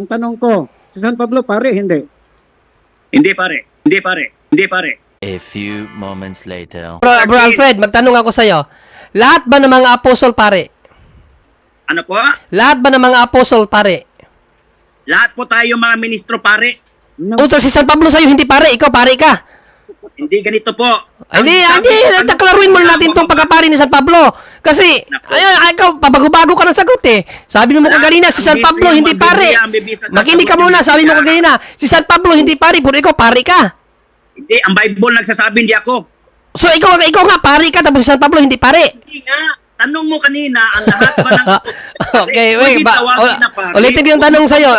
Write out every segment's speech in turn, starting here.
Ang tanong ko, si San Pablo pare, hindi. Hindi pare. Hindi pare. Hindi pare. A few moments later. Bro Alfred, magtanong ako sa'yo. Lahat ba ng mga apostol pare? Ano po? Lahat ba ng mga apostol pare? Lahat po tayo mga ministro pare. No. Utos si San Pablo sa'yo, hindi pare. Ikaw pare ka. Hindi ganito po. Hindi, taklaruin mo natin itong pagkapari ni San Pablo. Kasi, ikaw, pabago-bago ka ng sagot eh. Sabi mo kanina, si San Pablo hindi pare. Makinig ka muna, sabi mo kanina, si San Pablo hindi pare, pero ikaw pare ka. Hindi, ang Bible nagsasabi hindi ako. So, ikaw nga pare ka, tapos si San Pablo hindi pare. Hindi nga. Tanong mo kanina, ang lahat ba ng... Okay, wait. Ulitin ko yung tanong sa'yo.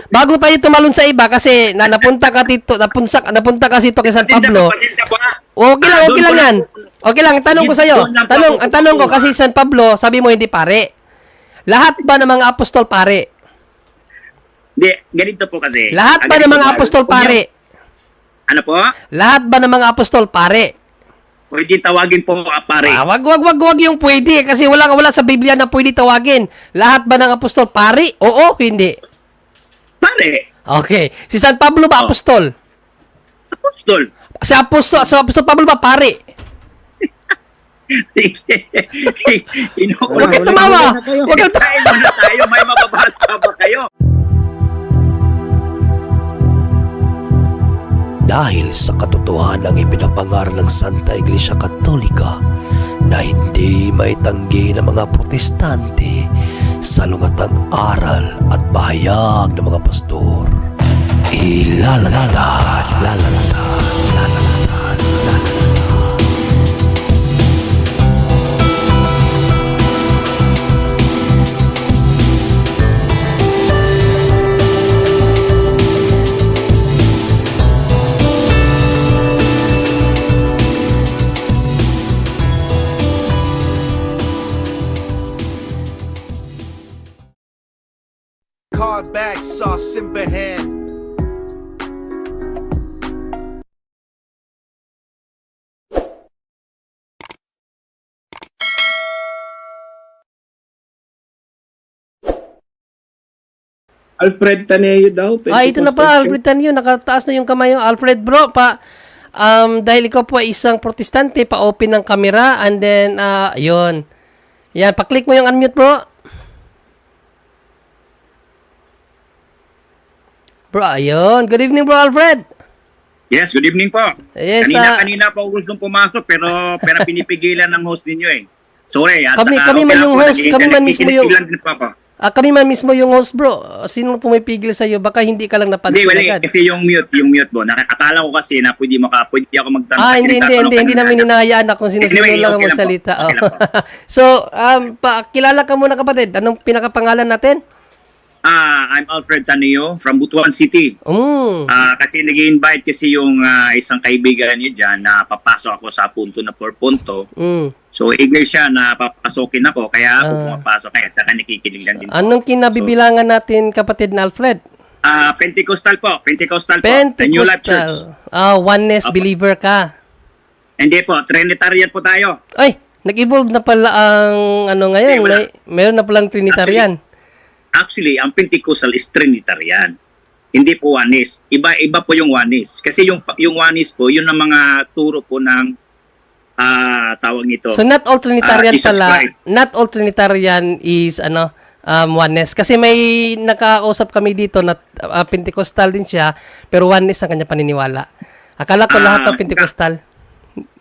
Bago tayo tumalon sa iba, kasi napunta ka dito, napunta kasi ito kay San Pablo. Okay lang yan. Okay lang, tanong ko sa'yo. Ang tanong ko kasi San Pablo, sabi mo hindi pare. Lahat ba ng mga apostol pare? Hindi, ganito po kasi. Lahat ba ng mga apostol pare? Ano po? Lahat ba ng mga apostol pare? Pwede tawagin po pare. Wag yung pwede kasi wala sa Biblia na pwede tawagin. Lahat ba ng apostol pare? Oo, hindi. Pare. Okay. Si San Pablo ba apostol? Apostol. Si apostol Pablo ba pare? Huwag kang tumawa. Huwag kang tumawa. Tayo, may mababasa ba kayo? Dahil sa katotohanan ng ipinapangaral ng Santa Iglesia Katolika na hindi maitanggi ng mga protestante sa lungatang aral at bahayag ng mga pastor. Ilalatag. Car bag sauce in hand. Alfred Taneo daw. Ito na pa, Alfred Tanyo. Nakataas na yung kamay yung Alfred bro. Dahil ikaw po ay isang protestante, pa-open ng camera. And then, yun. Yan, pa-click mo yung unmute bro. Bro, ayun. Good evening bro, Alfred. Yes, good evening po. Yes, kanina pa ako gustong pumasok pero pinipigilan ng host ninyo eh. Sorry. At Kami man yung host. Kami man mismo yung... din po ako. kami man mismo yung host bro. Sino pumipigil sa'yo? Baka hindi ka lang napansin Hindi, agad. kasi yung mute mo. Nakakatala ko kasi na pwede ako magtanong. Hindi namin hinahayaan na kung sino-sino Anyway, lang ang okay lang magsalita. po. Okay lang po. So, kilala ka muna kapatid. Anong pinakapangalan natin? I'm Alfred Taneo from Butuan City. Kasi nag-invite kasi yung isang kaibigan niya dyan na papasok ako sa punto na por punto. So, eager siya na papasokin ako. Kaya ako pumapasok. Kaya nakikinig lang din. Anong kinabibilangan natin kapatid na Alfred? Pentecostal po. The New Life Church. Oneness believer ka. Hindi po. Trinitarian po tayo. Ay, nag-evolve na pala ang ano ngayon. Mayroon na palang Trinitarian. Actually, ang Pentecostal is Trinitarian. Hindi po Oneness. Iba po yung Oneness. Kasi yung Oneness po, yun ang mga turo po ng tawag nito. So not all Trinitarian Jesus pala. Christ. Not all Trinitarian is oneness. Kasi may nakakausap kami dito na Pentecostal din siya, pero oneness ang kanya paniniwala. Akala ko lahat ng Pentecostal.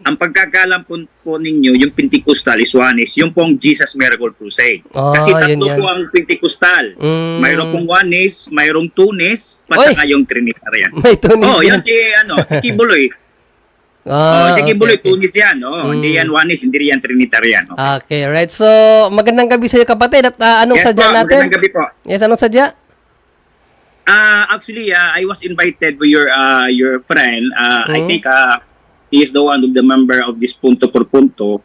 Ang pagkakalam po ninyo, yung Pentecostal is Oneness, yung pong Jesus Miracle Crusade. Kasi tatlo po ang Pentecostal. Mayroon pong Oneness, mayroong Tunis, saka yung Trinitarian. May Tunis yan si Kibuloy. Si Kibuloy, Tunis yan. Hindi yan Oneness, hindi yan Trinitarian. Okay, right. So, magandang gabi sa iyo kapatid. At anong sadya natin? Magandang gabi po. Yes, anong sadya? Actually, I was invited by your friend. I think he is the one of the member of this Punto por Punto.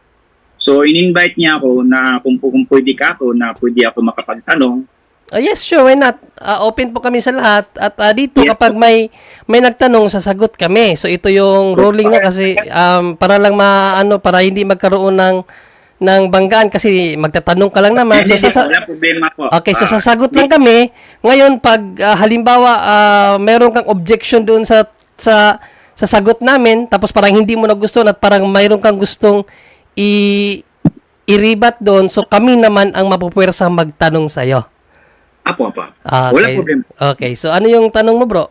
So, in-invite niya ako na kung pwede ka ako, na pwede ako makapagtanong. Yes, sure. Why not? Open po kami sa lahat. At dito, kapag may nagtanong, sasagot kami. So, ito yung ruling na kasi para lang para hindi magkaroon ng banggaan kasi magtatanong ka lang naman. So, Wala problema po. okay, so sasagot lang kami. Ngayon, pag halimbawa, meron kang objection doon sa sagot namin, tapos parang hindi mo nagustuhan at parang mayroon kang gustong i-rebat doon, so kami naman ang mapupwersang magtanong sa'yo. Apo. Okay. Wala problema. Okay, so ano yung tanong mo, bro?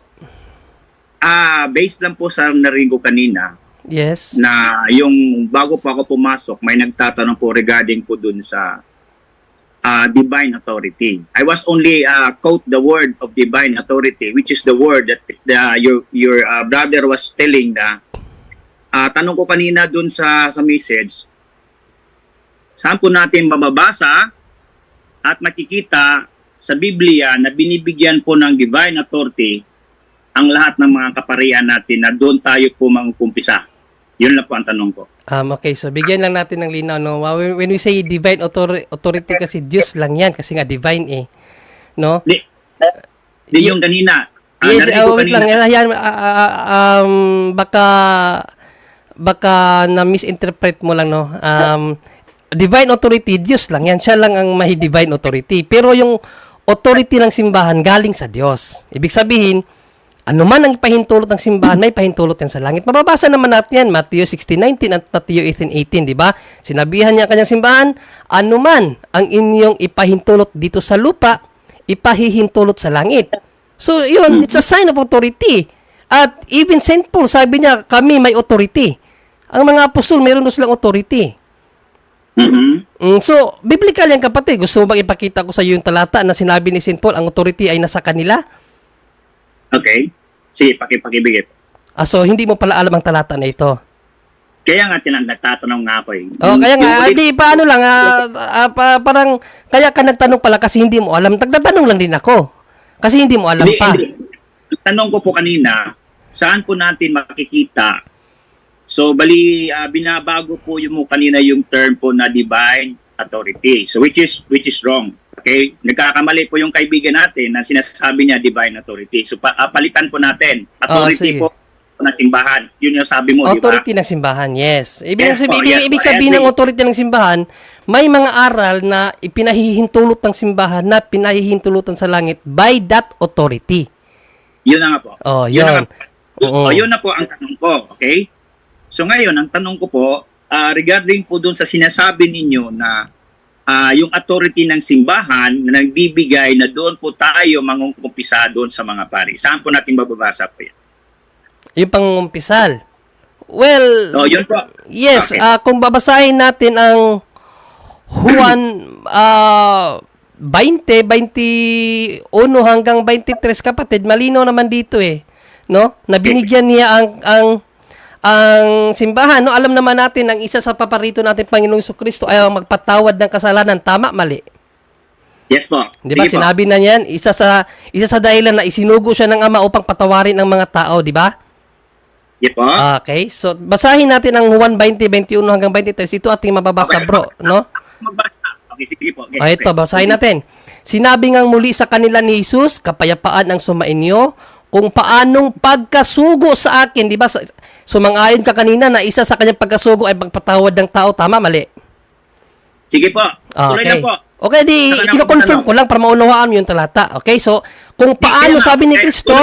Based lang po sa narinig ko kanina, Yes. na yung bago po ako pumasok, may nagtatanong po regarding po dun sa divine authority. I was only quote the word of divine authority, which is the word that your brother was telling na tanong ko kanina dun sa message, saan po natin mababasa at makikita sa Biblia na binibigyan po ng divine authority ang lahat ng mga kaparian natin na doon tayo po mangkumpisa. Yun lang po ang tanong ko. Okay, so bigyan lang natin ng linaw, no? When we say divine authority kasi Diyos lang yan kasi nga divine eh. No? Di yung kanina. Yes, narinig ko wait lang. kanina. Ayan, baka na-misinterpret mo lang, no? Divine authority, Diyos lang yan. Siya lang ang may divine authority. Pero yung authority ng simbahan galing sa Diyos. Ibig sabihin, ano man ang pahintulot ng simbahan, may pahintulot yan sa langit. Mababasa naman natin yan, Matthew 16:19 at Matthew 18:18, di ba? Sinabihan niya ang kanyang simbahan, ano man ang inyong ipahintulot dito sa lupa, ipahihintulot sa langit. So, yun, it's a sign of authority. At even St. Paul, sabi niya, kami may authority. Ang mga apostol, mayroon doon silang authority. So, biblical yan, kapatid. Gusto mo bang ipakita ko sa iyo yung talata na sinabi ni St. Paul, ang authority ay nasa kanila? Okay. Sige, pakibigit. So hindi mo pala alam ang talata na ito. Kaya nga nagtatanong nga ako eh. Kaya nga, di paano lang, parang, kaya ka nagtanong pala kasi hindi mo alam. Nagtatanong lang din ako. Kasi hindi mo alam pa. Tanong ko po kanina, saan po natin makikita? So, binabago po yung mo kanina yung term po na divine authority. So, which is wrong. Okay? Nagkakamali po yung kaibigan natin na sinasabi niya divine authority. So, palitan po natin. Authority po ng simbahan. Yun yung sabi mo, di ba? Authority ng simbahan, yes. Ibig Yes, sabihin ng authority ng simbahan, may mga aral na ipinahihintulot ng simbahan na pinahihintulutan sa langit by that authority. Yun na nga po. Yun. Yun na po ang tanong ko. Okay? So, ngayon, ang tanong ko po, regarding po dun sa sinasabi ninyo na yung authority ng simbahan na nagbibigay na doon po tayo mangungkumpisa doon sa mga pari. Saan po natin bababasa po yan? Yung pangumpisal. Well, Yun po. yes, Okay. Kung babasahin natin ang Juan 20, 21 hanggang 23, kapatid, malinaw naman dito eh. No? Na binigyan niya ang simbahan, no? Alam naman natin ang isa sa paparito natin Panginoong Jesucristo ay ang magpatawad ng kasalanan, tama, mali. Yes po. Di ba? Sige po. Sinabi na niyan, isa sa dahilan na isinugo siya ng Ama upang patawarin ang mga tao, di ba? Yes po. Okay. So basahin natin ang Juan 20, 21 hanggang 23. Ito ating mababasa, bro, no? Magbasa. Okay, sige po. Okay, Ito, basahin natin. Sinabi ngang muli sa kanila ni Jesus, kapayapaan ang sumainyo, kung paanong pagkasugo sa akin, di ba? Sumang-ayon ka kanina na isa sa kanyang pagkasugo ay pagpatawad ng tao, tama, mali? Sige po. Tuloy Okay. lang po. Okay, di Saka na kino-confirm ako ko lang para maunawaan mo yung talata. Okay, so kung paano sabi ni Kristo,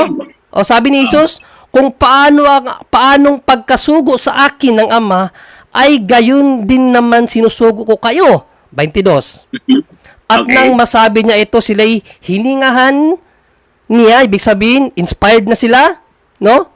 o sabi ni Jesus, kung paanong pagkasugo sa akin ng Ama ay gayon din naman sinusugo ko kayo. 22. At Okay. nang masabi niya ito, sila'y hiningahan niya, ibig sabihin, inspired na sila, no?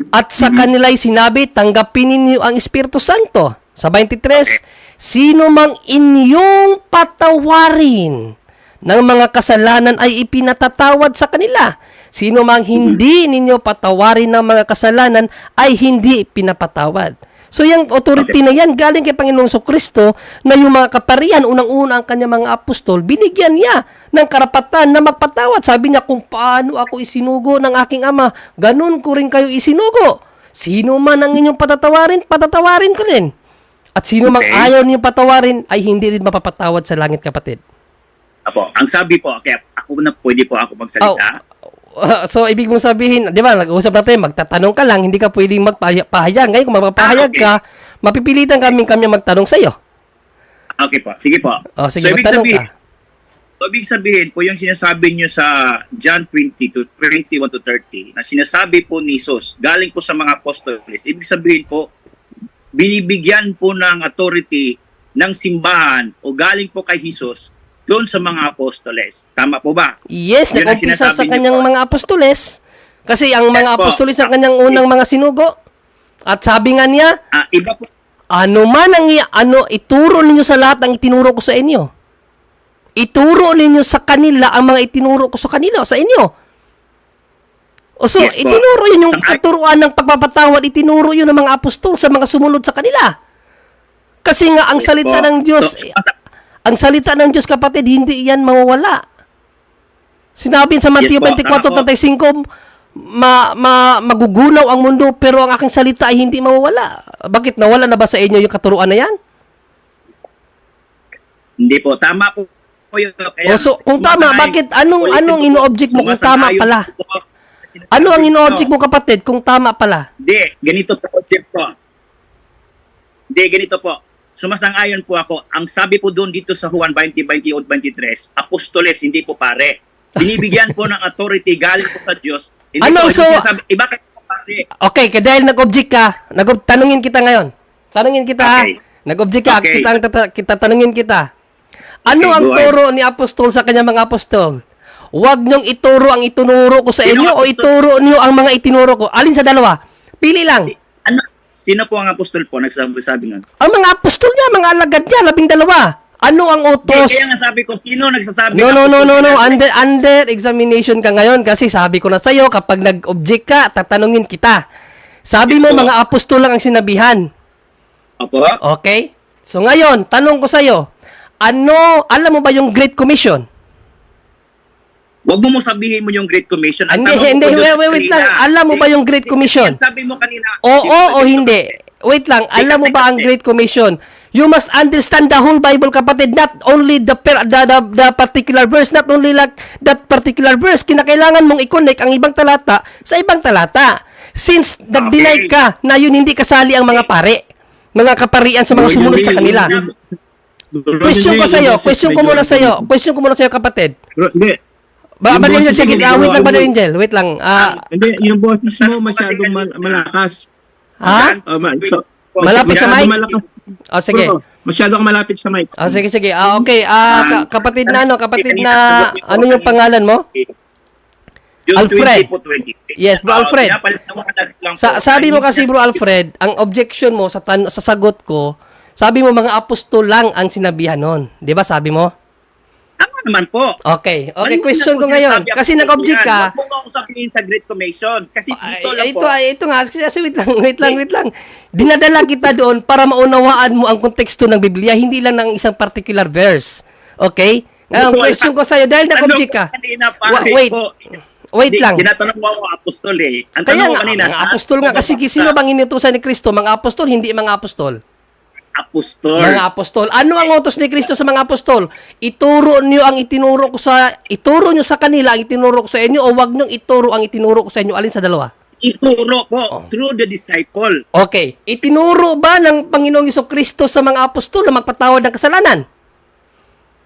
At sa kanila'y sinabi, tanggapin ninyo ang Espiritu Santo. Sa 23, sino mang inyong patawarin ng mga kasalanan ay ipinatatawad sa kanila. Sino mang hindi ninyo patawarin ng mga kasalanan ay hindi pinapatawad. So yung authority na yan galing kay Panginoong Jesucristo na yung mga kaparian, unang-una ang kanyang mga apostol, binigyan niya ng karapatan na magpatawad. Sabi niya, kung paano ako isinugo ng aking Ama, ganun ko rin kayo isinugo. Sino man ang inyong patatawarin, patatawarin ko rin. At sino mang ayaw niyong patawarin, ay hindi rin mapapatawad sa langit, kapatid. Apo, ang sabi po, okay, pwede po ako magsalita. So, ibig mong sabihin, di ba, nag-uusap natin, magtatanong ka lang, hindi ka pwedeng magpahayag. Ngayon, kung magpapahayag ka, mapipilitan kami magtanong sa iyo. Okay po, sige po. Sige, ibig magtanong sabihin, ka. ibig sabihin po yung sinasabi nyo sa John 20 to 21 to 30 na sinasabi po ni Jesus galing po sa mga apostoles. Ibig sabihin po, binibigyan po ng authority ng simbahan o galing po kay Jesus doon sa mga apostoles. Tama po ba? Yes, Yun ang nag-umpisa sa sinasabi niyo kanyang po. mga apostoles. Kasi ang mga Yes po. apostoles ang kanyang unang mga sinugo. At sabi nga niya, Iba po. ano man ang ituro ninyo sa lahat ng itinuro ko sa inyo. Ituro ninyo sa kanila ang mga itinuro ko sa kanila, sa inyo. O so, Yes po. itinuro yun yung Sa- katuruan ng pagpapatawad, itinuro yun ng mga apostol sa mga sumunod sa kanila. Kasi nga, ang Yes salita po. ng Diyos, So, ang salita ng Diyos, kapatid, hindi yan mawawala. Sinabi sa Matthew Yes po, 24:35, magugunaw ang mundo, pero ang aking salita ay hindi mawawala. Bakit? Nawala na ba sa inyo yung katuruan na yan? Hindi po. Tama po yung... So, kung tama, bakit? Anong ino-object mo kung tama pala? Ano ang ino-object mo, kapatid, kung tama pala? Hindi, ganito po, object po. Hindi, ganito po. Sumasang-ayon po ako. Ang sabi po doon dito sa Juan 20:21-23, apostoles, hindi po pare. Binibigyan po ng authority galing po sa Diyos. Hindi Ano, po, so- iba kayo po pare. Okay, dahil nag-object ka, tanungin kita ngayon. Tanungin kita, Okay. ha? Nag-object ka, Okay. kita tanungin kita. Ano Okay, ang go ahead. turo ni apostol sa kanyang mga apostol? Huwag niyong ituro ang itinuro ko sa Sino inyo o apostol? ituro niyo ang mga itinuro ko. Alin sa dalawa? Pili lang. Ano? Sino po ang apostol po? Nagsasabi nga. Ang mga apostol niya, mga alagad niya, 12. Ano ang utos? Kaya nga sabi ko, sino nagsasabi? No. apostol na- Under examination ka ngayon kasi sabi ko na sa'yo, kapag nag-object ka, tatanungin kita. Sabi Yes mo, po. mga apostol lang ang sinabihan. Opo. Okay? So ngayon, tanong ko sa'yo, alam mo ba yung Great Commission? Huwag mo sabihin mo yung Great Commission. Ang Hindi, tanong ko doon wait kanina, lang. Alam mo ba yung Great Commission? Ang sabi mo kanina. Oo o hindi? Wait lang, alam mo ba ang Great Commission? You must understand the whole Bible, kapatid, not only the particular verse, not only like that particular verse. Kinakailangan mong i-connect ang ibang talata sa ibang talata. Since nag-deny ka na yun hindi kasali ang mga pare, mga kaparian sa mga sumunod sa kanila. Question ko muna sa'yo, kapatid. Hindi. Brother Angel, sige, wait lang, Brother Hindi, Angel, wait lang. yung boses mo masyadong malakas. Ha? Malapit sa mic? Malakas. Sige. Masyado kang malapit sa mic. Sige. Okay. Kapatid na, ano yung pangalan mo? June Alfred. 20 po, 20. Yes, Bro Alfred. Pinapaliwanag lang po. Sabi mo kasi, Bro Alfred, ang objection mo sa sagot ko, sabi mo mga apostol lang ang sinabihan nun. Di ba sabi mo? Tama naman po. Okay, Ano question na po ko ngayon. sinasabi Kasi ako nag-object yan? ka. Huwag mo akong sabihin sa Great Commission. Kasi ito lang po. Ito nga, kasi wait lang. Dinadala kita doon para maunawaan mo ang konteksto ng Biblia, hindi lang ng isang particular verse. Okay? Ngayon, question ko sa'yo, dahil nag-object ka. Wait lang. Tinatanong mo ako apostol eh. Ang Kaya tanong ko nga, kanina, mga apostol nga. Kasi sino bang inutusan ni Kristo? Mga apostol, hindi mga apostol. Apostol. Mga apostol. Ano ang utos ni Kristo sa mga apostol? Ituro niyo niyo sa kanila ang itinuro ko sa inyo o wag niyo ituro ang itinuro ko sa inyo. Alin sa dalawa? Ituro po through the disciple. Okay. Itinuro ba ng Panginoong Jesucristo sa mga apostol na magpatawad ng kasalanan?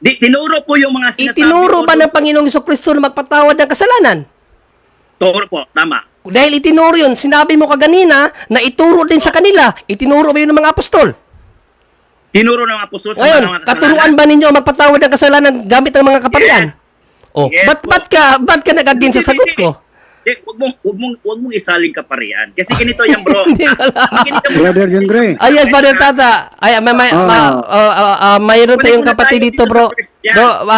Tinuro po yung mga sinasabi. Itinuro ba ng Panginoong Jesucristo na magpatawad ng kasalanan? Turo po, tama. Dahil itinuro yun, sinabi mo kaganina na ituro din sa kanila. Itinuro ba yun ng mga apostol? Tinuro ng apostol sa Ngayon, mga katuruan ba ninyo ang magpatawad ng kasalanan gamit ang mga kaparian? Yes. Oh, Yes, ba't ka nag-again sa sagot ko? Wag mong isaling kaparian. Kasi ganito yan, bro. Hindi wala. Brother Jendre. Yes, Brother Tata. Mayroon tayong kapatid dito, bro.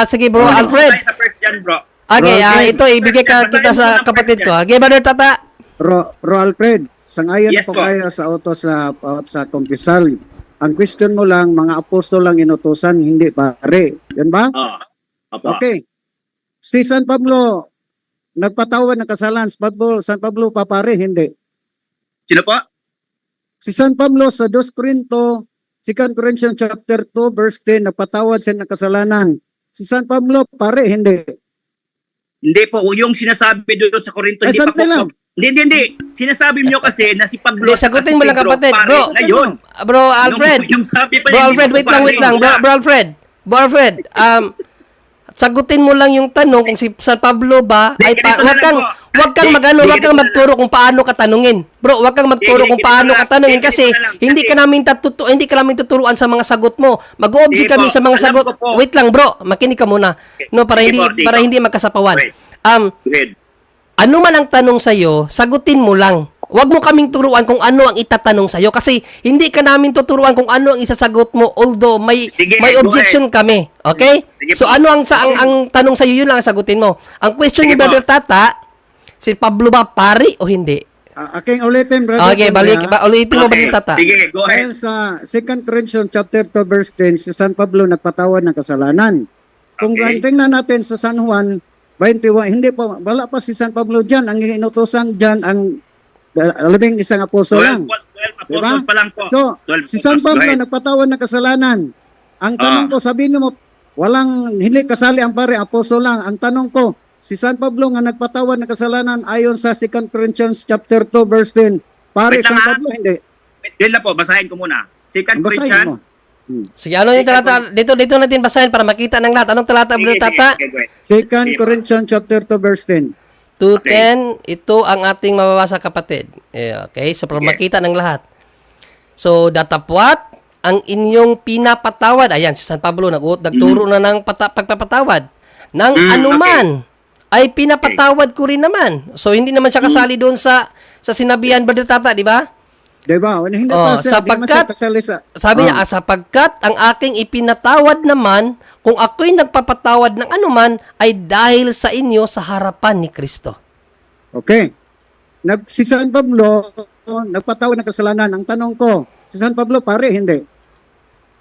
Sige, Bro Alfred. Sa first John, bro. Okay, Okay. ito, ibigay kita sa kapatid ko. Okay, Brother Tata. Bro Alfred, sangayon Yes, po po. kayo sa utos sa kumpisal. Ang question mo lang, mga apostol lang inutusan, hindi pare. Yan ba? Opo. Okay. Si San Pablo, nagpatawad ng kasalanan. San Pablo papare, hindi. Sino po? Si San Pablo sa 2 Corinto, 2 Corinthians chapter 2 verse 10, nagpatawad siya ng kasalanan. Si San Pablo pare, hindi. Hindi po. Yung sinasabi doon sa Corinto, hindi pa Sandali lang. po. Hindi. Sinasabi niyo kasi na si Pablo Hindi, sagutin mo lang Pedro, kapatid. pare Bro, ngayon. Bro Alfred. Yung sabi pa Bro niya, Alfred, hindi wait lang. pare. Bro Alfred, sagutin mo lang yung tanong kung si San Pablo ba ay ganito na lang po. wag kang magturo kung paano ka tanungin. Bro, wag kang magturo kung paano ka tanungin kasi hindi ka namin tuturuan sa mga sagot mo. Mag-o-object Sige kami po, sa mga alam sagot. ko po. Wait lang, bro. Makinig ka muna. No, para Sige hindi po. magkasapawan. Okay. Go ahead. Ano man ang tanong sa'yo, sagutin mo lang. Huwag mo kaming turuan kung ano ang itatanong sa'yo kasi hindi ka namin tuturuan kung ano ang isasagot mo although may Sige, may go objection kami. Okay? Sige So po. ano ang tanong sa'yo, yun lang ang sagutin mo. Ang question Sige ni Brother po. Tata, si Pablo ba pari o hindi? Aking ulitin, brother. Okay, ulitin mo Okay. Brother Tata. Sige, go ahead. Dahil sa 2 Corinthians chapter 2 verse 10, si San Pablo nagpatawad ng kasalanan. Kung Okay. tingnan natin sa San Juan 21, hindi pa, wala pa si San Pablo dyan. Ang inutosan dyan, ang 11 apostol lang. 12 Diba? apostles pa lang po. So, 12 si San apostles, go Pablo ahead. nagpatawad ng kasalanan. Ang tanong ko, sabihin mo, hindi kasali ang pare, apostol lang. Ang tanong ko, si San Pablo nga nagpatawad ng kasalanan ayon sa 2 Corinthians chapter 2 verse 10. Pare, Wait lang, San ha? Pablo, hindi. Yun lang po, basahin ko muna. 2 Basahin Corinthians. mo. Sige, ano yung talata? Dito natin basahin para makita ng lahat. Anong talata, Brother Tata? go ahead. 2 Corinthians chapter 2 verse 10. 2:10, ito ang ating mababasa kapatid. Okay, so para Sige. makita ng lahat. So, datapwat ang inyong pinapatawad. Ayan, si San Pablo nagturo na ng pagpapatawad. Nang anuman ay pinapatawad ko rin naman. So, hindi naman siya kasali doon sa sinabihan, Brother Tata, di ba? Diba? Hindi Oh, pa siya, di man siya kasali sa... Sabi niya, sapagkat ang aking ipinatawad naman, kung ako'y nagpapatawad ng anuman, ay dahil sa inyo sa harapan ni Kristo. Okay. Si San Pablo, nagpatawad ng kasalanan. Ang tanong ko, si San Pablo pare, hindi.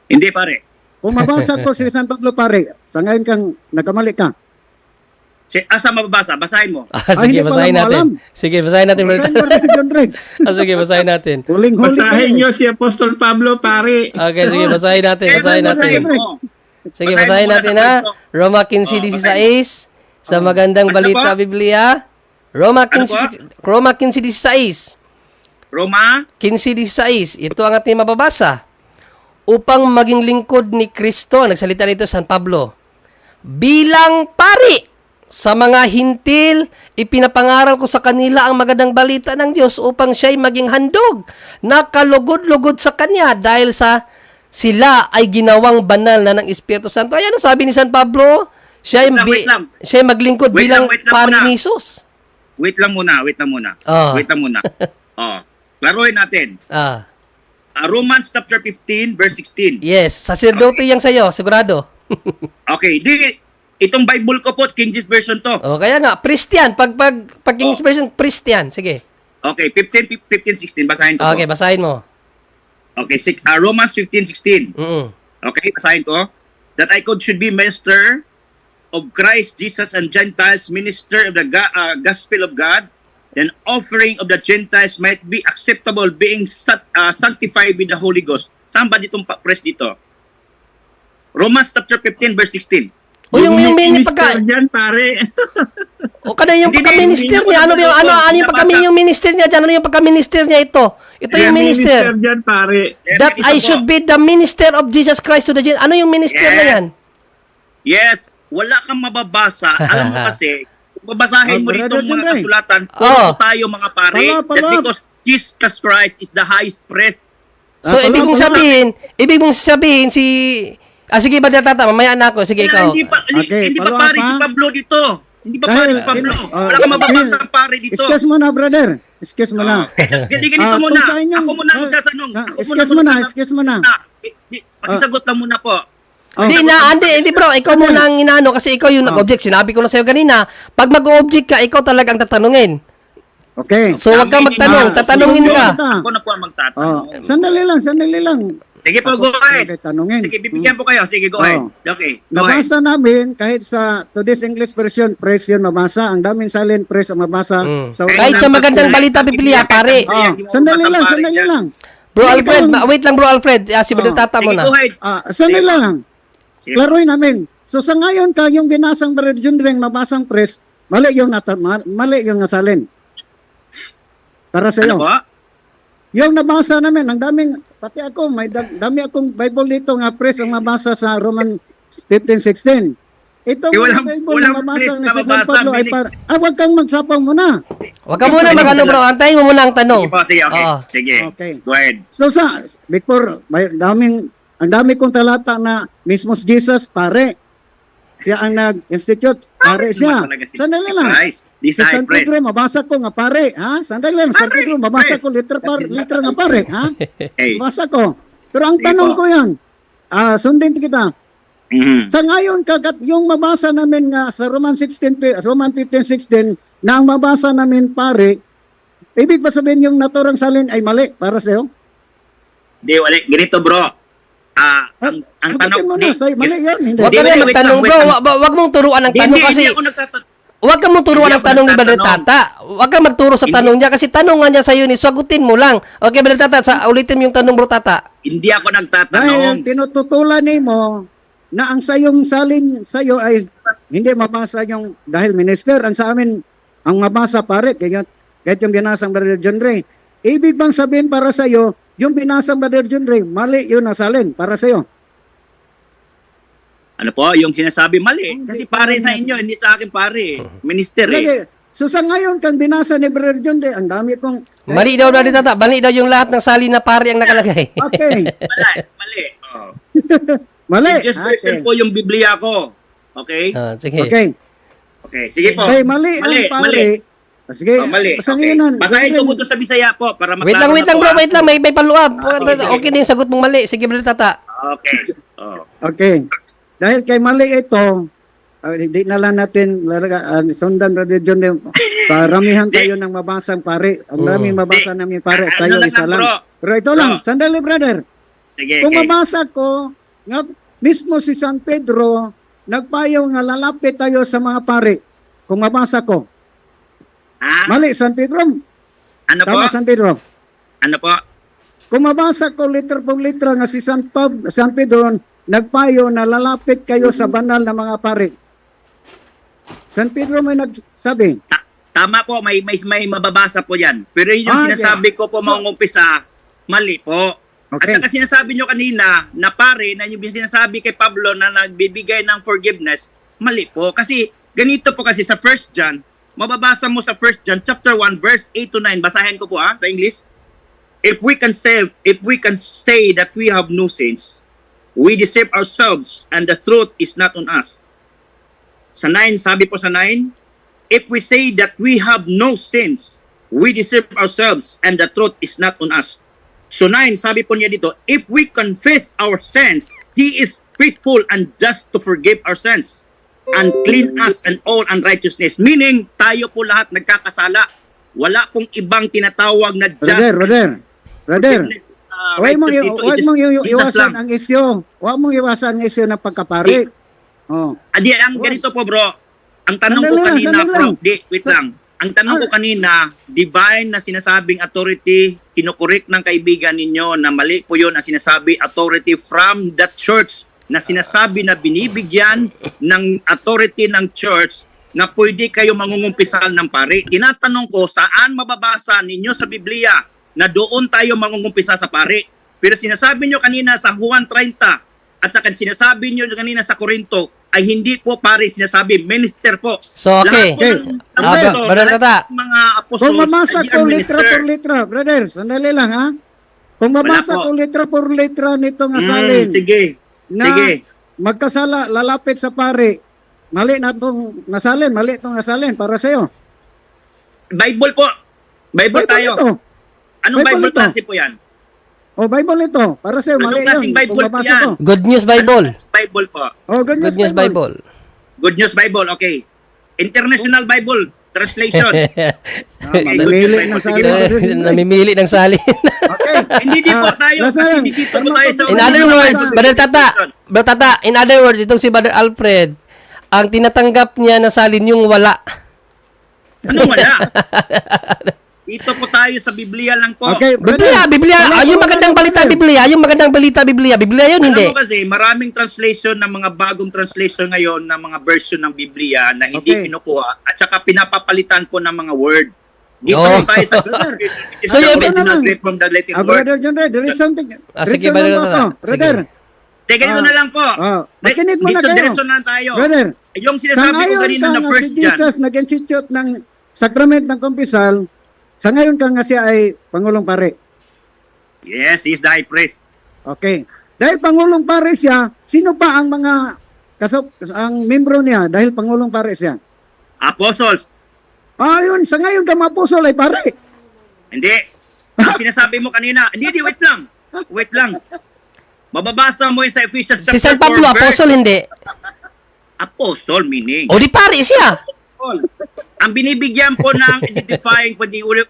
Hindi pare. Kung mabasa ko si San Pablo pare, sa ngayon kang nagkamali ka. Asa mababasa? Basahin mo. hindi Sige, pa basahin lang mo natin. alam. Sige, basahin natin. Basahin mo rin, John Ray. Sige, basahin natin. Huling-huli Basahin nyo si Apostol Pablo, pare. Okay, sige, basahin natin. Basahin natin. mo. Sige, Basahin basahin mo muna natin sa ha. kwento. Roma 15:16 sa magandang Ano balita po? Biblia. Roma Ano 15:16. Roma? 15:16. Ito ang ating mababasa. Upang maging lingkod ni Kristo, nagsalita nito San Pablo, bilang pari sa mga hintil, ipinapangaral ko sa kanila ang magandang balita ng Diyos upang siya'y maging handog, nakalugod-lugod sa Kanya dahil sa sila ay ginawang banal na ng Espiritu Santo. Ayan ang sabi ni San Pablo, siya'y Wait lang. maglingkod Wait bilang lang pari muna. ni Jesus. Wait lang muna. Ah. Wait lang muna. Klaruhin natin. Romans chapter 15 verse 16. Yes, sacerdote yang sa'yo, sigurado. Okay, itong Bible ko po, King James Version to. Kaya nga, Christian. Pag King James Version, Christian. Sige. Okay, 15:16 basahin ko Okay, po. basahin mo. Okay, Romans 15:16. Mm-mm. Okay, basahin ko. That I should be minister of Christ Jesus and Gentiles, minister of the gospel of God, then offering of the Gentiles might be acceptable, being sanctified with the Holy Ghost. Saan ba ditong press dito? Romans chapter 15 verse 16. O yung minister dyan, pare. O kada yung Hindi, pagka-minister hindi niya, naman ano yung nabasa. yung minister niya dyan, ano yung pagka-minister niya ito? Ito yung minister. Minister dyan, pare. That Ito I po. should be the minister of Jesus Christ to the Gentiles. Ano yung minister na yan? Yes. Wala kang mababasa. Alam mo kasi, kung babasahin mo Brother dito mga John Ray. kasulatan, Oh. puro tayo mga pare, Pala. that because Jesus Christ is the highest priest. So, ibig mong sabihin si... sige, Brother Tata, mamaya na ako. Sige, ikaw. Hindi pa Okay, hindi pa follow pare up, si ha? Pablo dito. Hindi pa Dahil, pare si Pablo. oh, Wala kang mababasa ang pare dito. Excuse mo na, brother. Excuse mo na. Ganito muna. kung sa inyong- Ako muna magsasanong. Excuse mo na. Pakisagot lang muna po. Oh. Hindi bro, ikaw muna ang inaano kasi ikaw yung nag-object. Sinabi ko na sa'yo kanina, pag mag-object ka, ikaw talagang tatanungin. Okay. So, wag kang magtanong, tatanungin ka. Ako na po ang magtatanong. Sandali lang. Sige po, go ahead. Okay, tanungin. Sige, bibigyan po kayo. Sige, go ahead. Okay, go ahead. Nabasa namin, kahit sa today's English version, press yun mabasa. Ang daming silent press ang mabasa. So, Kahit sa magandang balita, Biblia, pare. Sandali lang. Bro Alfred, wait lang Bro Alfred. Si Brother Tata Sige, muna. go ahead. Sandali lang. Sige. Klaruin namin. So sa ngayon ka, yung binasang version ring mabasang press, mali yung nasalin. Para sa iyo. Ano po? Yung nabasa namin, ang daming, pati ako, may dami akong Bible dito nga press ang mabasa sa Roman 15:16. Ito walang Bible na mabasa press na na si Don mabasa, Pablo ay para, wag kang magsapang muna. Huwag ka muna mag-ano bro, antayin mo muna ang tanong. Sige po, sige, okay. Oo. Sige, Okay. go ahead. So before, ang dami kong talata na mismo si Jesus, pare. Siya ang nag-institute, pare siya. Sandali lang. Di Si San Cypress. Pedro, mabasa ko nga pare, ha? Sandali lang, San Pedro, mabasa ko litra nga pare, ha? Hey. Mabasa ko. Pero ang Sige tanong po. ko yan, sundin kita. Mhm. Sa ngayon, yung mabasa namin nga sa Roman 15:16, na ang mabasa namin pare, ibig ba sabihin yung naturang salin ay mali para sa'yo? Di, wala. Ganito, bro. Ang tanong... mo na, mali yan, hindi. Huwag ka Wait, na wait magtanong lang, bro, wait lang. wag mong turuan ng tanong kasi Hindi ako nagtatanong. huwag ka mong turuan Hindi ng ako tanong ni Brother nagtatanong. Tata. Huwag ka magturo sa Hindi. tanong niya kasi tanong nga niya sa iyo ni sagutin mo lang. Okay, Brother Tata, ulitin mo yung tanong bro Tata. Hindi ako Dahil nagtatanong. tinututulan mo na ang sayong salin sa'yo ay hindi mabasa yung dahil minister. Ang sa amin, ang mabasa pare, kahit yung binasang Brother John Ray. Ibig bang sabihin para sa'yo, yung binasang Brother John Ray, mali yun na salin para sa'yo? Ano po? Yung sinasabi mali. Kasi pare sa inyo, hindi sa akin pare. Minister eh. Lagi, so sa ngayon, kan binasa ni Brother John Ray, ang dami pong... Mali daw Brother Tata, mali daw yung lahat ng sali na pare ang nakalagay. Okay. Mali. Oh. Mali. Just version po yung Biblia ko. Okay? Sige. Okay. Okay, sige po. Okay, mali ang pare. Sige, Oh, mali. basahin Okay. nun. Basahin ko po ito sa Bisaya po para Wait lang bro, wait lang, may follow-up. sige. Okay na yung sagot mong mali. Sige Brother Tata. Okay. Oh. Okay. Dahil kay mali ito, hindi na lang natin sundan, Brother John, paramihan tayo ng mabasang pare. Ang daming mabasa namin pare, Ano sa'yo lang isa lang, lang. bro? Pero ito Bro. lang, sandali brother. Sige, Kung okay. mabasa ko, nga, mismo si San Pedro, nagpayo nga lalapit tayo sa mga pare. Kung mabasa ko. Mali, San Pedro. Ano po? Tama, San Pedro. Ano po? Kung mabasa ko litra por litra nga si San Pedro, nagpayo na lalapit kayo sa banal na mga pare. San Pedro may nagsabi. Tama po, may mababasa po yan. Pero yun yung sinasabi ko po, mangumpisa, mali po. Okay. At saka sinasabi nyo kanina na pare, na yung sinasabi kay Pablo na nagbibigay ng forgiveness, mali po. Kasi ganito po kasi sa 1 John, mababasa mo sa 1 John chapter 1 verse 8 to 9. Basahin ko po sa English. If we can say that we have no sins, we deceive ourselves and the truth is not on us. Sa 9, sabi po sa 9, if we say that we have no sins, we deceive ourselves and the truth is not on us. So 9, sabi po niya dito, if we confess our sins, He is faithful and just to forgive our sins and clean us and all unrighteousness. Meaning, tayo po lahat nagkakasala. Wala pong ibang tinatawag na just Brother. Huwag mong Jesus iwasan lang. ang isyo. Huwag mong iwasan ang isyo ng pagkapare. Oh. Adi, ang ganito po bro, ang tanong ko Sandali lang, kanina sandali bro, lang. wait lang. Ang tanong ko kanina, divine na sinasabing authority, kinukorek ng kaibigan ninyo na mali po yun ang sinasabi authority from the church na sinasabi na binibigyan ng authority ng church na pwede kayo mangungumpisal ng pare. Tinatanong ko, saan mababasa ninyo sa Biblia na doon tayo mangungumpisa sa pare? Pero sinasabi nyo kanina sa Juan 30 at saka sinasabi nyo kanina sa Corinto ay hindi po pare sinasabi, minister po. So, okay. Lahat po ng Brother Tata. mga apostles Kung mamasa ay ko are litra minister. por litra, brother, sandali lang ha. Kung mabasa Wala po. ko litra por litra nito nga salin, Sige. na Sige. magkasala, lalapit sa pare, mali na itong nasalin, mali itong nasalin para sa'yo. Bible po. Bible tayo. Ito. Anong Bible Bible ito. klase po yan? O, Bible ito. Para sa'yo, Anong mali klaseng yun. Bible Kung mabasa yan? ko. Good News Bible. Bible po. O, good Good News Bible. Good News Bible, okay. International Bible Translation. Okay, Good News Mamimili Bible. ng Sige salin. po. Namimili ng salin. Okay. Hindi din po tayo. Nasa Kasi yan. hindi dito po tayo sa... In other words, Brother Tata, in other words, itong si Brother Alfred, ang tinatanggap niya na salin yung wala. Anong wala? Dito po tayo sa Biblia lang po. Okay, brother. Biblia. Yung magandang balita Biblia. Yung magandang balita Biblia. Biblia yun, hindi. Alam mo kasi, maraming translation ng mga bagong translation ngayon ng mga version ng Biblia na hindi Okay. kinukuha at saka pinapapalitan po ng mga word. Dito Oh. tayo sa So, you- graduate from the Latin word. Brother John Ray, there is something. Sige, Diretso Brother lang John ako, Ray. brother. Teka, dito na lang po. Makinig mo na kayo. Diretso na tayo. Brother, Yung sinasabi ko sangayon kanina ka na nga first si John. Jesus nag-institute ng sakrament ng kumpisal, sa ngayon ka nga siya ay Pangulong Pare. Yes, he is the high priest. Okay. Dahil Pangulong Pare siya, sino pa ang mga ang membro niya dahil Pangulong Pare siya? Apostles. Ayun, sa ngayon ka mapusol ay pare. Hindi. Ang sinasabi mo kanina, hindi, wait lang. Wait lang. Mababasa mo yun sa Ephesians Si chapter San Pablo, 4, verse- apostle, hindi. Apostle meaning. O di pare siya. Ang binibigyan po ng identifying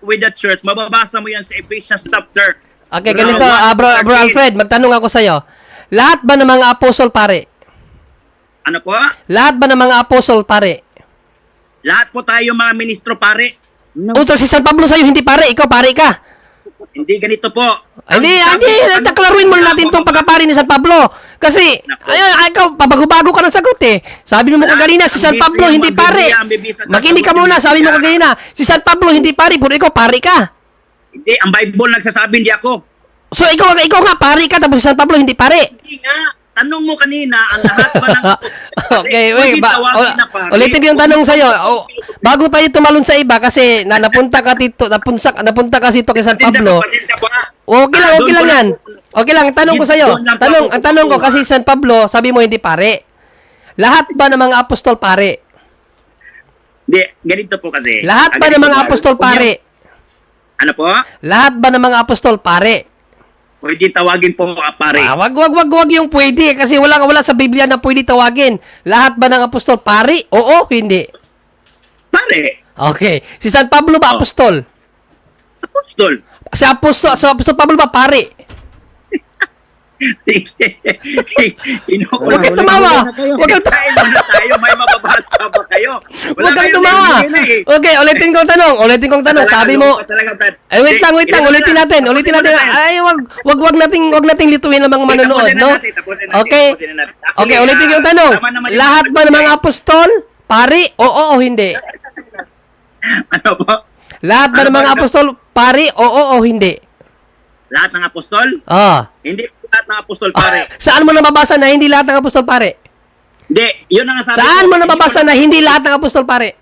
with the church, mababasa mo yan sa Ephesians chapter. Okay, ganito, bro Alfred, magtanong ako sa'yo. Lahat ba ng mga apostol pare? Ano po? Lahat ba ng mga apostol pare? Lahat po tayo mga ministro pare. No. O, so si San Pablo sa'yo, hindi pare, ikaw pare ka. Hindi ganito po. Hindi, Ang sabi- taklaruin mo na natin itong pagkapari ni San Pablo. Kasi, ikaw, pabago-bago ka ng sagot eh. Sabi mo kanina, si San Pablo hindi pare. Makinig ka muna, sabi mo kanina, si San Pablo hindi pare, puro ikaw pare ka. Hindi, ang Bible nagsasabi hindi ako. So, ikaw nga pare ka, tapos si San Pablo hindi pare. Hindi nga. Tanong mo kanina, ang lahat ba ng... Okay, wait. Hindi tawagin na pare. Ulitin ko yung tanong sa'yo. Bago tayo tumalon sa iba, kasi napunta ka dito, napunta ka dito kay San Pablo. Pasensya po, Okay lang doon ko yan. lang- Okay lang, tanong ko sa'yo. Doon lang po ako Ang tanong ko, kukuha. kasi San Pablo, sabi mo hindi pare. Lahat ba ng mga apostol pare? Hindi, ganito po kasi. Lahat ba ng mga apostol pare? Ano po? Lahat ba ng mga apostol pare? Pwede tawagin po pare. Wag yung pwede kasi wala sa Biblia na pwede tawagin. Lahat ba ng apostol pare? Oo, hindi. Pare. Okay. Si San Pablo ba apostol? Apostol. Si apostol Pablo ba pare? Wala, Huwag kang wala, tumawa. wala na kayo. Huwag kang Tayo muna tayo, may mababasa ba kayo? Huwag kang kayong tumawa. narinig eh. Okay, ulitin kong tanong. Sabi mo, Talaga, Brad. wait lang. Ulitin natin. Ay, wag nating lituin ng mga manonood, no? Okay. Okay, ulitin ko yung tanong. Lahat ba ng mga apostol pare? Oo o hindi? Ano po? Lahat ba ng mga apostol pare? Oo o hindi? Lahat ng apostol? Ah. Hindi po lahat ng apostol pare. Saan mo nababasa na hindi lahat ng apostol pare? Hindi, yun ang sabi Saan ko. mo nababasa na hindi lahat ng apostol pare?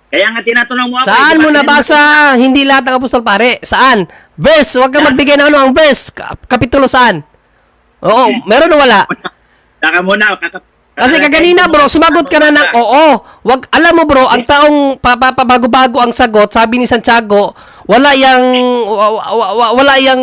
Kaya nga tinatanong mo ako. Saan di ba mo tinanong nabasa hindi lahat ng apostol pare? Saan? Verse, huwag kang magbigay ng ang verse. Kapitulo saan? Oo, meron o wala? Saka muna. Kasi kaganina bro, sumagot ka na ng oo. Wag, alam mo bro, ang taong pabago-bago ang sagot, sabi ni Santiago, wala yang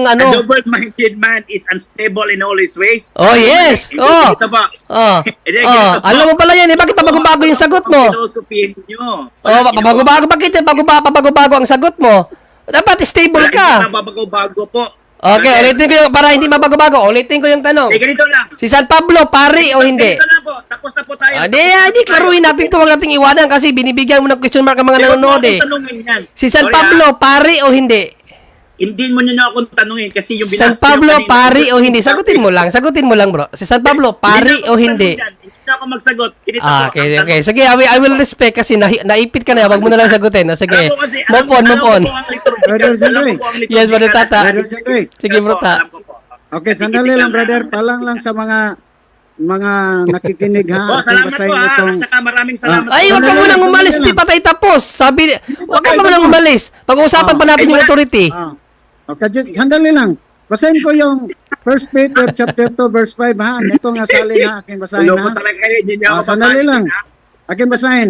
A ano. double-minded man is unstable in all his ways. Oh, yes. Hindi Oh. ganito ba? Oh. Hindi, Oh, ganito po. alam mo pala yan eh, bakit pabago-bago yung sagot mo? Ang philosophy nyo. Oh, pabago-bago, bakit pabago-bago ang sagot mo? Dapat stable ka. Bago-bago po. Okay, ulitin ko yung, para hindi mabago-bago, ulitin ko yung tanong. Eh, ganito lang. Si San Pablo, pare o hindi? Ganito lang po. Tapos na po tayo. Di, klaruhin natin ito, huwag nating iwanan kasi binibigyan mo ng question mark ang mga nanonood eh. Si San Pablo, pare o hindi? Hindi mo nyo akong tanungin kasi yung San binasa Pablo, nyo kanina- pare o hindi? Sagutin mo lang bro. Si San Pablo, pare o hindi? Hindi na ako magsagot. Ganito po. Okay, okay. Sige, I will respect kasi naipit ka na, wag mo na lang sagutin. O, sige, move on. Brother John Ray. Yes, Brother Tata. Brother John Ray. Sige bro, ta. Okay, sandali lang brother. Palang lang sa mga nakikinig ha. Oh, salamat Basahin po ha. itong- At saka maraming salamat. Ay, wag ka Sandali munang lang, umalis, sandali di pa tayo tapos. Sabi, wag ka munang umalis. Pag-uusapan pa natin yung authority. Okay, sandali lang. Basahin ko yung 1 Peter chapter 2 verse 5 ha. Ito nga salin ha. Akin basahin Loko ha. talaga kayo. Hindi niyo ako Sandali papanin, lang. ha? Akin basahin.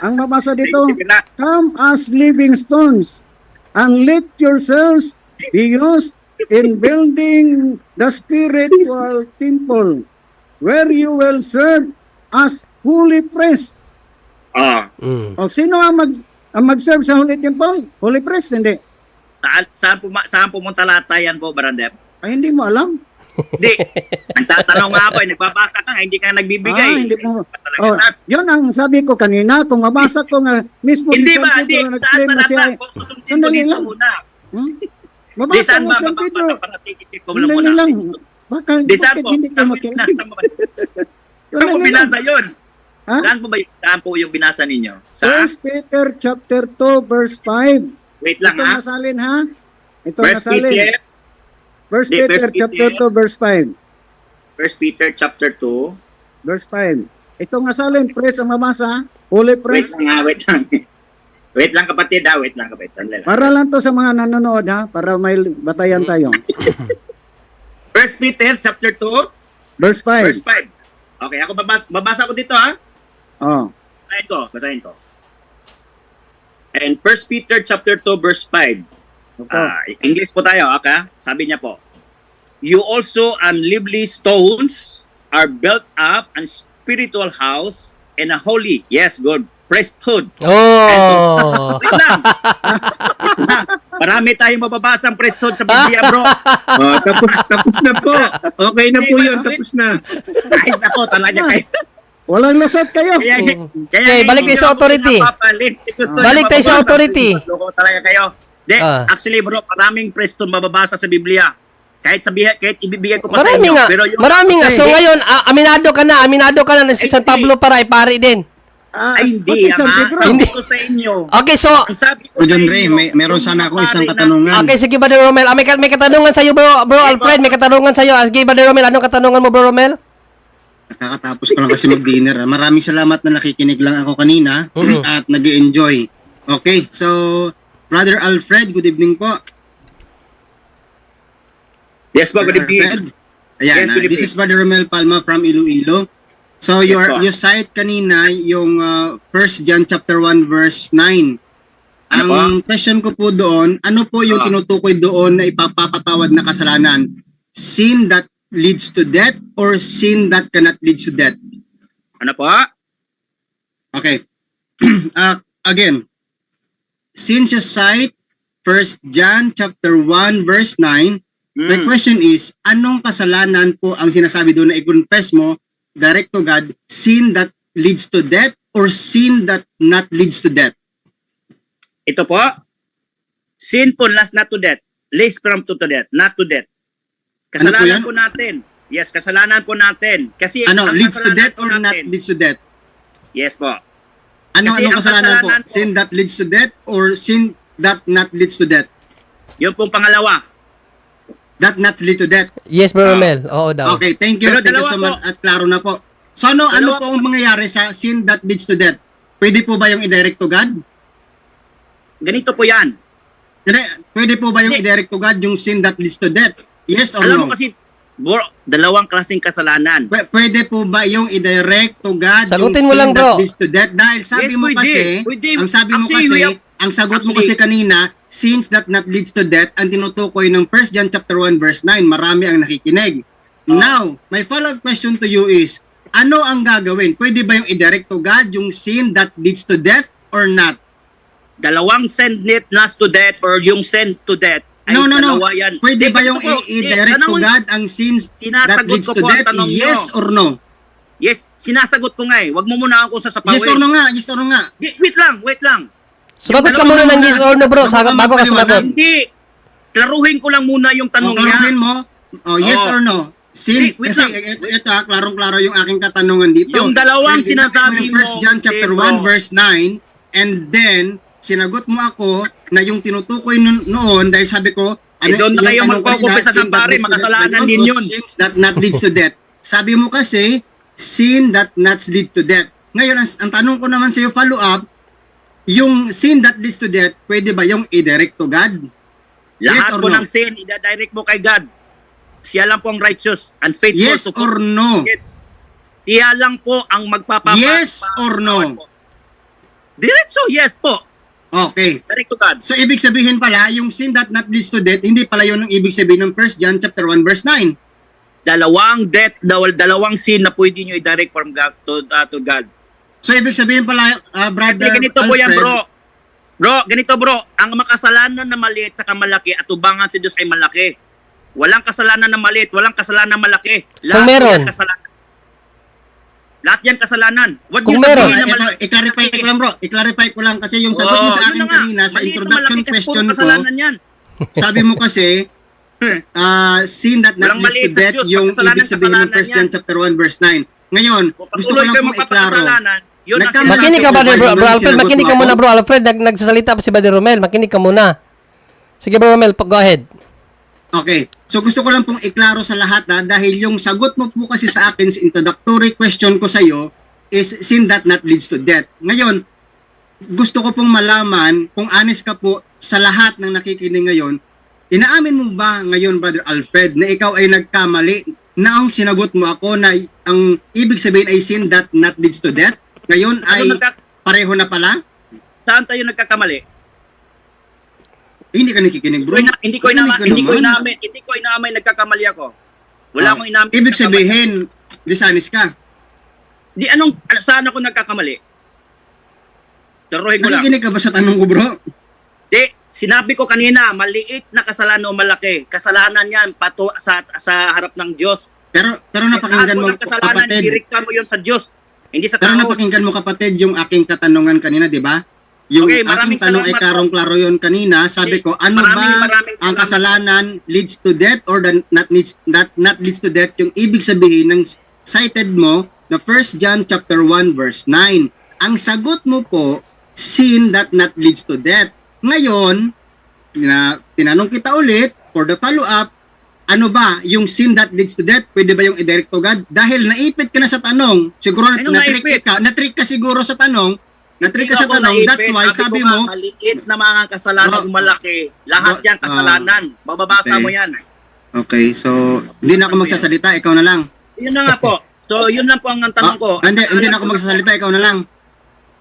Ang mabasa dito, Sige na. come as living stones and let yourselves be used in building the spiritual temple where you will serve as holy priest. Oh. O sino ang mag-serve sa holy temple? Holy priest, hindi. Saan pumunta lahat yan po, Barandep? Ay, hindi mo alam. Hindi. Ang tatanong nga ako, nagbabasa ka, hindi ka nagbibigay. Hindi mo. Talaga, Oh, saan? yun ang sabi ko kanina, kung mabasa ko nga mismo Hindi si ba? San Hindi. Pedro Saan nag-claim na siya. talata? Kung tutungin ko Sandali dito lang. muna. Hmm? Di Mabasa saan mo ba? San Pedro. Paparatingin ko lang Sandali muna. lang. Baka Di saan bakit po? hindi ka Saan mo makinig? binasa mo? Saan mo Sandali lang. binasa yun? Ha? Saan po yung binasa ninyo? Sa 1 Peter chapter 2 verse 5. Wait lang Ito ha. nasalin ha? Ito First nasalin. Peter, 1 Peter chapter 2 verse 5. 1 Peter chapter 2. Verse 5. Ito nasalin, press ang mamasa. Holy Wait press. lang ha, wait lang. Wait lang kapatid ha, wait lang kapatid. Sandali lang. Para lang to sa mga nanonood ha, para may batayan tayo. 1 Peter chapter 2, Verse 5. verse 5. Okay, ako babasa ko dito ha. Oh. Basahin ko. And 1 Peter chapter 2 verse 5. English po tayo, okay? Sabi niya po, you also unlively stones are built up an spiritual house and a holy, yes, good, priesthood. Oh. Wait lang. Marami tayong mababasang priesthood sa Biblia, bro. Tapos na po. Okay na po yun, tapos na. Ay, nako, talaga kayo. Walang lasat kayo. Okay, balik tayo sa authority. Balik tayo sa authority. Loko talaga kayo. Actually bro, maraming priesthood mababasa sa Biblia. Kahit ibibigay ko pa sa Marami inyo. nga. Pero yung, Marami nga. So ngayon, aminado ka na si San Pablo para ipari din. ay hindi, San Pedro. sabi ko sa inyo. Okay, so Ang sabi ko sa John inyo, Ray, meron sana ako isang pare na- katanungan. okay, sige Brother Romel. May katanungan sa iyo, bro Alfred, may katanungan sa iyo. Sige Brother Romel, anong katanungan mo, Bro Romel? Nakakatapos ko lang kasi mag-dinner. Maraming salamat na nakikinig lang ako kanina at nag-enjoy. Okay, so Brother Alfred, good evening po. Yes po, good Brother evening. Alfred. Ayan, Yes, good this evening. is Brother Romel Palma from Iloilo. So Yes, po. you cite kanina yung 1 John chapter 1 verse 9. Ano Ang question ko po doon, ano po yung tinutukoy doon na ipapapatawad na kasalanan? Sin that leads to death or sin that cannot lead to death? Ano po? Okay. Again, since you cite 1 John chapter 1 verse 9, the question is, anong kasalanan po ang sinasabi doon na i-confess mo direct to God, sin that leads to death or sin that not leads to death? Ito po, sin po last not to death, leads from to death, not to death. Kasalanan yan? po natin. Yes, kasalanan po natin. Kasi Ano, ang leads to kasalanan death po or not natin- leads to death? Yes po. Ano, Kasi anong ang kasalanan po? kasalanan po- Sin that leads to death or sin that not leads to death? Yung pong pangalawa. That not lead to death. Yes, Bro Romel. Oo daw. Okay, thank you. Pero Thank you dalawa so po. much at klaro na po. So ano Dalawa po ang mangyayari sa sin that leads to death? Pwede po ba yung i-direct to God? Ganito po yan. Hindi, pwede po ba yung Hindi. i-direct to God yung sin that leads to death? Yes or Alam no? mo kasi, bro, dalawang klaseng kasalanan. Pwede po ba yung i-direct to God Sagutin yung mo sin lang, that bro. leads to death? Dahil sabi Yes, mo pwede. kasi, Pwede. ang sabi mo Actually, kasi, we have- ang sagot mo kasi kanina, sins that not leads to death, ang tinutukoy ng 1 John chapter 1 verse 9, marami ang nakikinig. Now, my follow-up question to you is, ano ang gagawin? Pwede ba yung i-direct to God yung sin that leads to death or not? Dalawang send net nas to death or yung send to death. Ay, No. dalawa yan. Pwede Hindi, ba yung ganito po. i-direct Hindi, to tanong- God ang sins that Sinasagot leads ko to po ang death? tanong nyo. Yes or no? Yes, sinasagot ko nga eh. Huwag mo muna ako sasapawin. Yes or no nga? Yes or no nga? Wait lang. Sumagot ka muna ng yes or no, bro, bago ka sumagot. Hindi. Klaruhin ko lang muna yung tanong niya. Klaruhin mo? Yes Oo. or no? Sin, Wait kasi lang. ito klarong-klaro yung aking katanungan dito. Yung dalawang sinasabi mo, 1 John chapter Sebo. 1 verse 9, and then sinagot mo ako na yung tinutukoy noon dahil sabi ko, doon na kayo tanong ko magkukumpisa sin ng pare, that leads to makasalanan death, din yun. sins that not leads to death. Sabi mo kasi, sin that not lead to death. Ngayon, ang tanong ko naman sa iyo, follow up, yung sin that leads to death, pwede ba yung i-direct to God? Yes Lahat or po no? ng sin, ida-direct mo kay God. Siya lang po ang righteous and faithful Yes to or no? Siya lang po ang Yes or no? Diretso, yes po. Okay. Direct to God. So ibig sabihin pala, yung sin that not leads to death, hindi pala yun ang ibig sabihin ng 1 John chapter 1 verse 9. Dalawang sin na pwede nyo i-direct from God to God. So ibig sabihin pala, brother Kasi ganito po yan, Alfred, bro. Bro, ganito bro, ang makasalanan na maliit sa malaki at tubangan sa Diyos ay malaki. Walang kasalanan na maliit, walang kasalanan na malaki. Kung meron. yan kasalanan. Lahat yan kasalanan. What Kung you meron. sabihin na ito, malaki? i-clarify ko lang bro, i-clarify ko lang kasi yung sagot mo sa akin kanina sa introduction question ko, Kasalanan yan. sabi mo kasi, sin that not Walang leads to maliit sa death, Diyos, yung kasalanan, ibig sabihin ng 1 kasalanan John yan. chapter 1 verse 9. Ngayon, gusto ko lang pong iklaro. Makinig ka, Brother Bro Alfred. Makinig ka muna, Bro Alfred. Nagsasalita pa si Brother Romel. Makinig ka muna. Sige, Bro Romel, go ahead. Okay. So gusto ko lang pong iklaro sa lahat dahil yung sagot mo po kasi sa akin sa introductory question ko sa iyo is sin that not leads to death. Ngayon, gusto ko pong malaman kung honest ka po sa lahat ng nakikinig ngayon. Inaamin mo ba ngayon, Brother Alfred, na ikaw ay nagkamali na ang sinagot mo ako na ang ibig sabihin ay sin that not leads to death? Ngayon ay pareho na pala? Saan tayo nagkakamali? Hindi ka nakikinig, bro. Hindi ko inamin nagkakamali ako. Wala akong inamin. Ibig sabihin, dishonest ka. Di saan ako nagkakamali? Taruhin ko lang. Nakikinig ka ba sa tanong ko, bro? Di, sinabi ko kanina, maliit na kasalanan o malaki. Kasalanan yan pato sa harap ng Diyos. Pero napakinggan mo, kapatid. Direkta mo yun sa Diyos. Hindi sa Pero tao. napakinggan mo, kapatid, yung aking katanungan kanina, di ba? Yung Okay, aking tanong ay klarong-klaro yun kanina. Sabi ko, ano Maraming ang kasalanan leads to death or not leads to death? Yung ibig sabihin ng cited mo na 1 John chapter 1 verse 9. Ang sagot mo po, sin that not leads to death. Ngayon, tinanong kita ulit for the follow-up, ano ba yung sin that leads to death? Pwede ba yung i-direct to God? Dahil naipit ka na sa tanong, siguro na-trick ka siguro sa tanong, that's why sabi mo, maliit na mga kasalanan malaki. Lahat yan kasalanan. Bababasa mo yan. Okay, so hindi na ako magsasalita, ikaw na lang. Yun na nga po. So, yun lang po ang tanong ko. Hindi na ako magsasalita, ikaw na lang.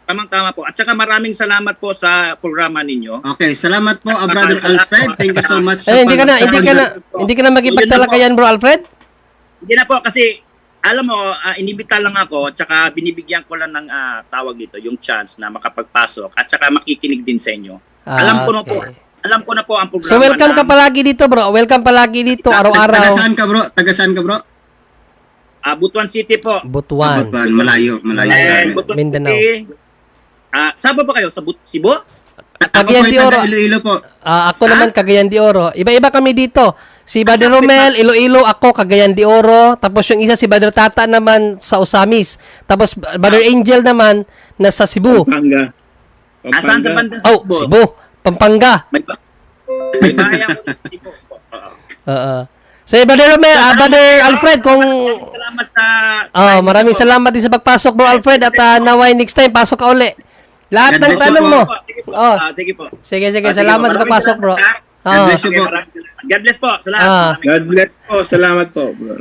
Tamang-tama po. At saka maraming salamat po sa programa ninyo. Okay, salamat po, Brother Alfred. Thank you so much. Hindi ka na magipagtalakayan, Bro Alfred? Hindi na po kasi alam mo, inibita lang ako, tsaka binibigyan ko lang ng tawag dito, yung chance na makapagpasok at tsaka makikinig din sa inyo. Alam ko na po ang programa. So welcome ka palagi dito, bro. Welcome palagi dito, araw-araw. Taga-saan ka, bro? Butuan City po. Butuan. Butuan, malayo. Butuan Mindanao. City. Saan ba kayo? Sa Cebu? Cagayan de Oro. Iloilo po. Ako naman Cagayan de Oro. Iba-iba kami dito. Si Brother Romel, Iloilo, ako Cagayan de Oro. Tapos yung isa si Brother Tata naman sa Osamis. Tapos Brother Angel naman nasa Cebu. Pampanga. Saan sa bandang Oh, Cebu. Pampanga. May bahay ako sa Cebu. So, Brother Romel, Brother Alfred, kung... Salamat sa... maraming salamat din sa pagpasok, Bro Alfred. At naway next time, pasok ka uli. Lahat ng tanong mo. Sige po. Sige. Salamat sa pagpasok, bro. God bless you po. God bless po. Salamat. God bless po. Salamat po, bro.